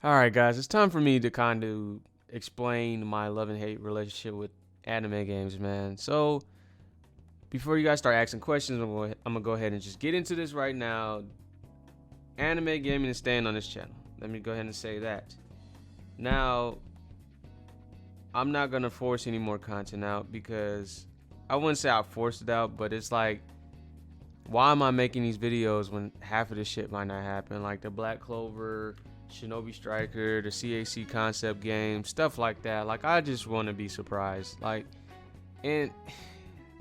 All right, guys, it's time for me to kind of explain my love and hate relationship with anime games, man. So, before you guys start asking questions, I'm gonna go ahead and just get into this right now. Anime gaming is staying on this channel. Let me go ahead and say that. Now, I'm not gonna force any more content out because I wouldn't say I forced it out, but it's like, why am I making these videos when half of this shit might not happen? Like the Black Clover, Shinobi Striker, the CAC concept game, stuff like that. Like, I just want to be surprised. Like, and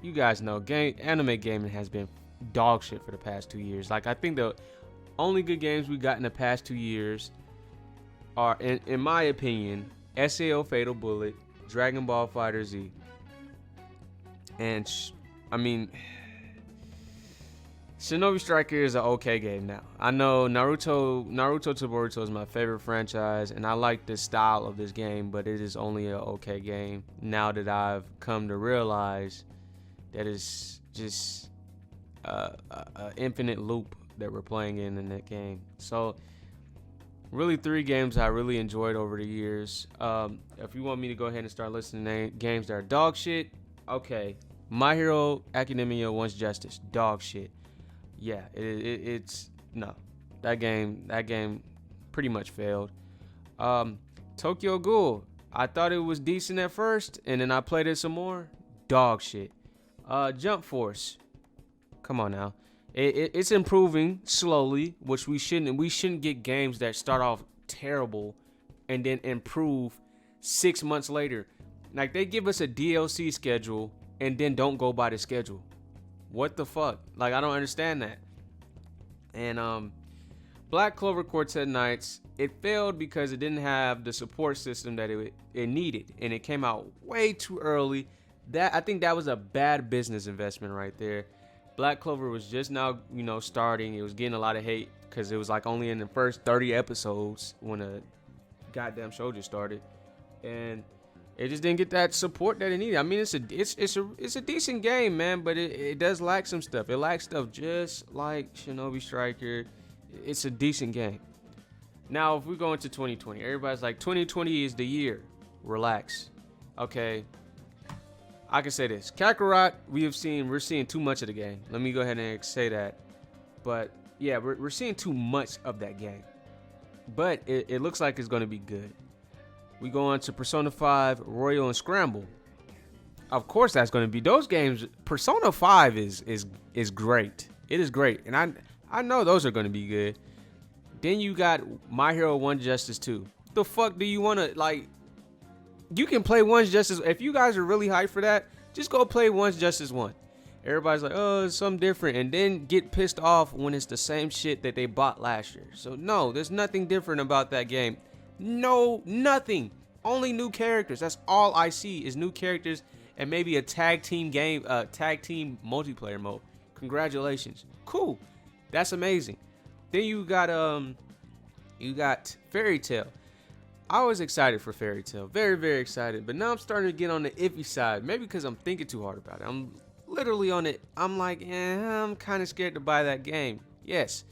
you guys know, anime gaming has been dog shit for the past 2 years. Like, I think the only good games we got in the past 2 years are, in my opinion, SAO Fatal Bullet, Dragon Ball Fighter Z, and I mean, Shinobi Striker is an okay game now. I know Naruto to Boruto is my favorite franchise, and I like the style of this game, but it is only an okay game. Now that I've come to realize that it's just a infinite loop that we're playing in that game. So, really, 3 games I really enjoyed over the years. If you want me to go ahead and start listing games that are dog shit, okay. My Hero Academia Wants Justice, dog shit. Yeah, it's no. That game pretty much failed. Tokyo Ghoul, I thought it was decent at first, and then I played it some more. Dog shit. Jump Force, come on now. It's improving slowly, which we shouldn't get games that start off terrible and then improve 6 months later. Like, they give us a DLC schedule and then don't go by the schedule. What the fuck? Like, I don't understand that. And Black Clover Quartet Nights, it failed because it didn't have the support system that it needed, and it came out way too early. I think that was a bad business investment right there. Black Clover was just now, starting. It was getting a lot of hate because it was like only in the first 30 episodes when a goddamn show just started, and it just didn't get that support that it needed. I mean, it's a decent game, man, but it does lack some stuff. It lacks stuff just like Shinobi Striker. It's a decent game. Now, if we go into 2020, everybody's like, 2020 is the year. Relax. Okay. I can say this. Kakarot, we're seeing too much of the game. Let me go ahead and say that. But yeah, we're seeing too much of that game. But it looks like it's going to be good. We go on to Persona 5, Royal, and Scramble. Of course, that's going to be those games. Persona 5 is great. It is great, and I know those are going to be good. Then you got My Hero One Justice 2. The fuck do you want to, like? You can play One's Justice. If you guys are really hyped for that, just go play One's Justice 1. Everybody's like, oh, it's something different, and then get pissed off when it's the same shit that they bought last year. So no, there's nothing different about that game. No, nothing. Only new characters. That's all I see is new characters and maybe a tag team game, tag team multiplayer mode. Congratulations. Cool. That's amazing. Then you got Fairy Tail. I was excited for Fairy Tail. Very, very excited. But now I'm starting to get on the iffy side. Maybe because I'm thinking too hard about it. I'm literally on it. I'm like, I'm kind of scared to buy that game. Yes.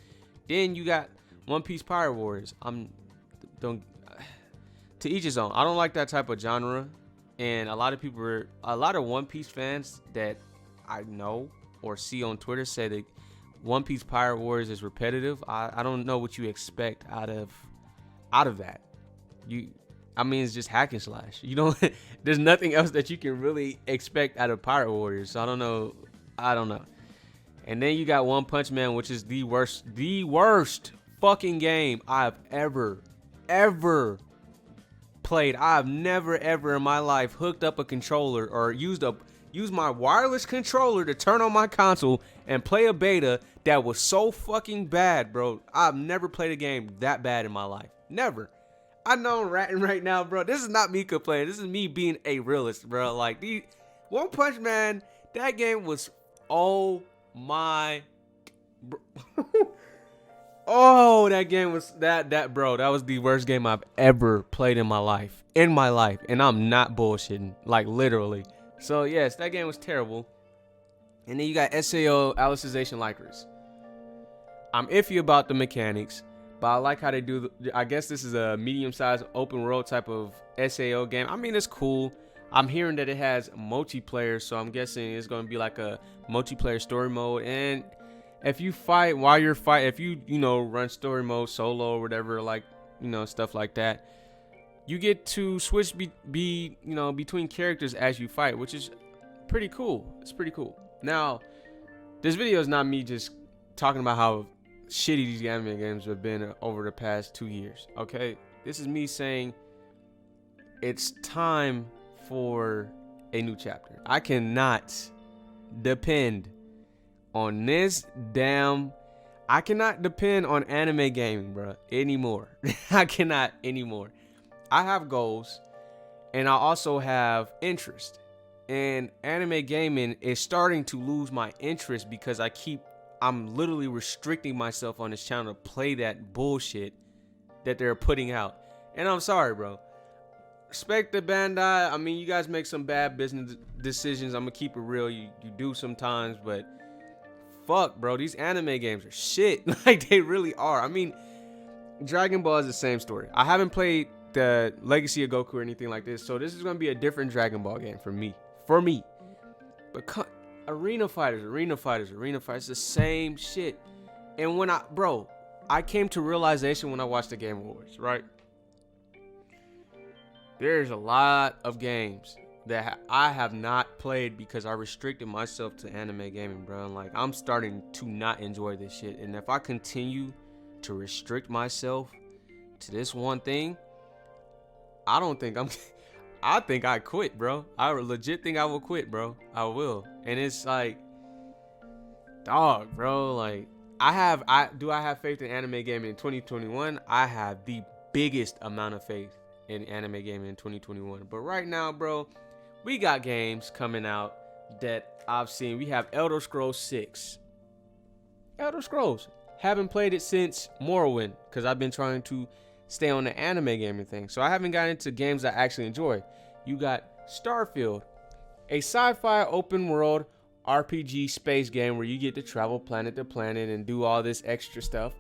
Then you got One Piece Pirate Warriors. To each his own. I don't like that type of genre, and a lot of One Piece fans that I know or see on Twitter say that One Piece Pirate Warriors is repetitive. I don't know what you expect out of that. It's just hack and slash. There's nothing else that you can really expect out of Pirate Warriors. So I don't know. And then you got One Punch Man, which is the worst fucking game I've ever played. I've never ever in my life hooked up a controller or used my wireless controller to turn on my console and play a beta that was so fucking bad, bro. I've never played a game that bad in my life. Never. I know I'm ratting right now, bro. This is not me complaining. This is me being a realist, bro. Like, One Punch Man, that game was, oh my, bro. Oh, that game was bro. That was the worst game I've ever played in my life. And I'm not bullshitting, like, literally. So yes, that game was terrible. And then you got SAO Alicization Lycris. I'm iffy about the mechanics. But I like how they do. I guess this is a medium-sized open world type of SAO game. I mean, it's cool. I'm hearing that it has multiplayer, so I'm guessing it's going to be like a multiplayer story mode. And if you fight while you're fighting, if you run story mode solo or whatever, like stuff like that, you get to switch between characters as you fight, which is pretty cool. It's pretty cool. Now, this video is not me just talking about how shitty these anime games have been over the past 2 years. Okay, this is me saying it's time for a new chapter. I cannot depend on this damn. I cannot depend on anime gaming, bro, anymore. I cannot anymore. I have goals, and I also have interest. And anime gaming is starting to lose my interest because I'm literally restricting myself on this channel to play that bullshit that they're putting out. And I'm sorry, bro. Respect the Bandai. I mean, you guys make some bad business decisions. I'm gonna keep it real. You do sometimes, but fuck, bro. These anime games are shit. Like, they really are. I mean, Dragon Ball is the same story. I haven't played the Legacy of Goku or anything like this, so this is gonna be a different Dragon Ball game for me. But Arena Fighters, the same shit. And when I came to realization when I watched the Game Awards, right? There's a lot of games that I have not played because I restricted myself to anime gaming, bro. And like, I'm starting to not enjoy this shit. And if I continue to restrict myself to this one thing, I think I quit, bro. I legit think I will quit, bro. I will. And it's like, dog, bro. Like, I have faith in anime gaming in 2021? I have the biggest amount of faith in anime gaming in 2021. But right now, bro, we got games coming out that I've seen. We have Elder Scrolls 6. Elder Scrolls. Haven't played it since Morrowind because I've been trying to stay on the anime gaming thing. So I haven't gotten into games I actually enjoy. You got Starfield, a sci-fi open world RPG space game where you get to travel planet to planet and do all this extra stuff.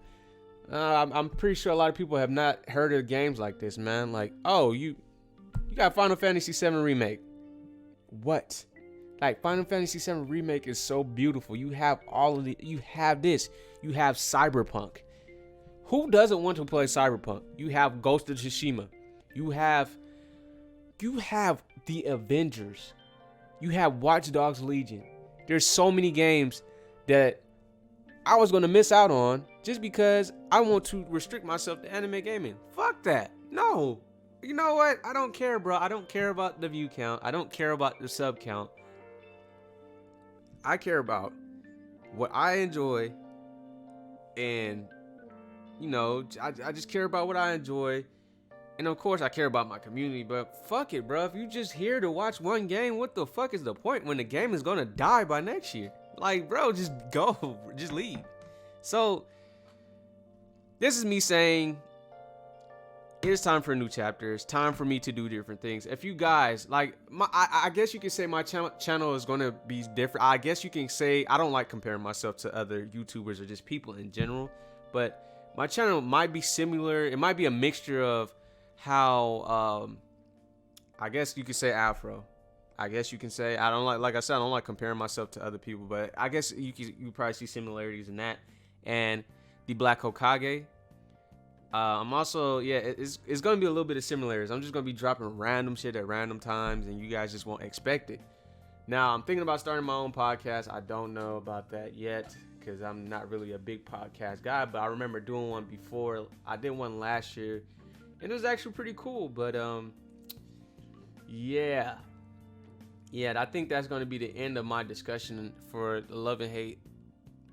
I'm pretty sure a lot of people have not heard of games like this, man. Like, oh, you got Final Fantasy VII Remake. What? Like, Final Fantasy VII Remake is so beautiful. You have you have this. You have Cyberpunk. Who doesn't want to play Cyberpunk? You have Ghost of Tsushima. You have the Avengers. You have Watch Dogs Legion. There's so many games that I was going to miss out on just because I want to restrict myself to anime gaming. Fuck that. No. You know what? I don't care, bro. I don't care about the view count. I don't care about the sub count. I care about what I enjoy. And, I just care about what I enjoy. And of course, I care about my community, but fuck it, bro. If you just here to watch one game, what the fuck is the point when the game is gonna die by next year? Like, bro, just go, just leave. So, this is me saying, it's time for a new chapter. It's time for me to do different things. If you guys, like, I guess you can say my channel is gonna be different. I guess you can say, I don't like comparing myself to other YouTubers or just people in general, but my channel might be similar. It might be a mixture of how I guess you could say Afro. I guess you can say, I don't like I said, I don't like comparing myself to other people, but I guess you probably see similarities in that. And the Black Hokage. I'm also, it's gonna be a little bit of similarities. I'm just gonna be dropping random shit at random times, and you guys just won't expect it. Now, I'm thinking about starting my own podcast. I don't know about that yet because I'm not really a big podcast guy, but I remember doing one before. I did one last year, and it was actually pretty cool. But yeah, I think that's going to be the end of my discussion for the love and hate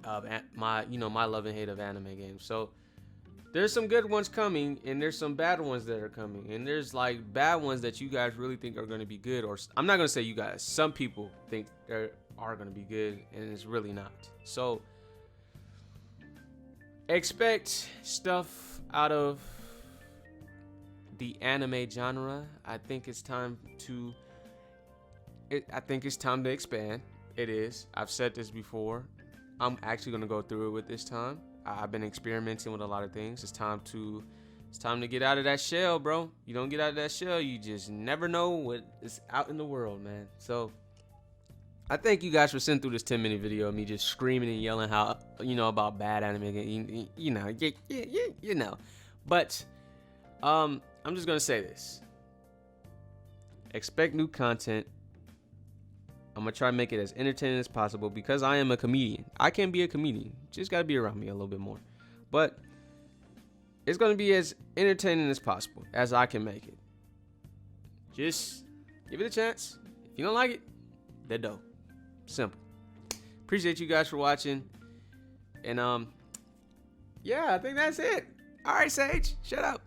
of my love and hate of anime games. So there's some good ones coming, and there's some bad ones that are coming, and there's like bad ones that you guys really think are going to be good, or I'm not going to say you guys. Some people think they are going to be good, and it's really not. So expect stuff out of the anime genre. I think it's time to expand. It is. I've said this before. I'm actually going to go through it with this time. I've been experimenting with a lot of things. It's time to get out of that shell, bro. You don't get out of that shell, you just never know what is out in the world, man. So I thank you guys for sitting through this 10-minute video of me just screaming and yelling how, about bad anime, you know. But I'm just gonna say this: expect new content. I'm gonna try to make it as entertaining as possible because I am a comedian. I can be a comedian. Just gotta be around me a little bit more. But it's gonna be as entertaining as possible as I can make it. Just give it a chance. If you don't like it, then don't. Simple. Appreciate you guys for watching. And yeah, I think that's it. All right, Sage, shut up.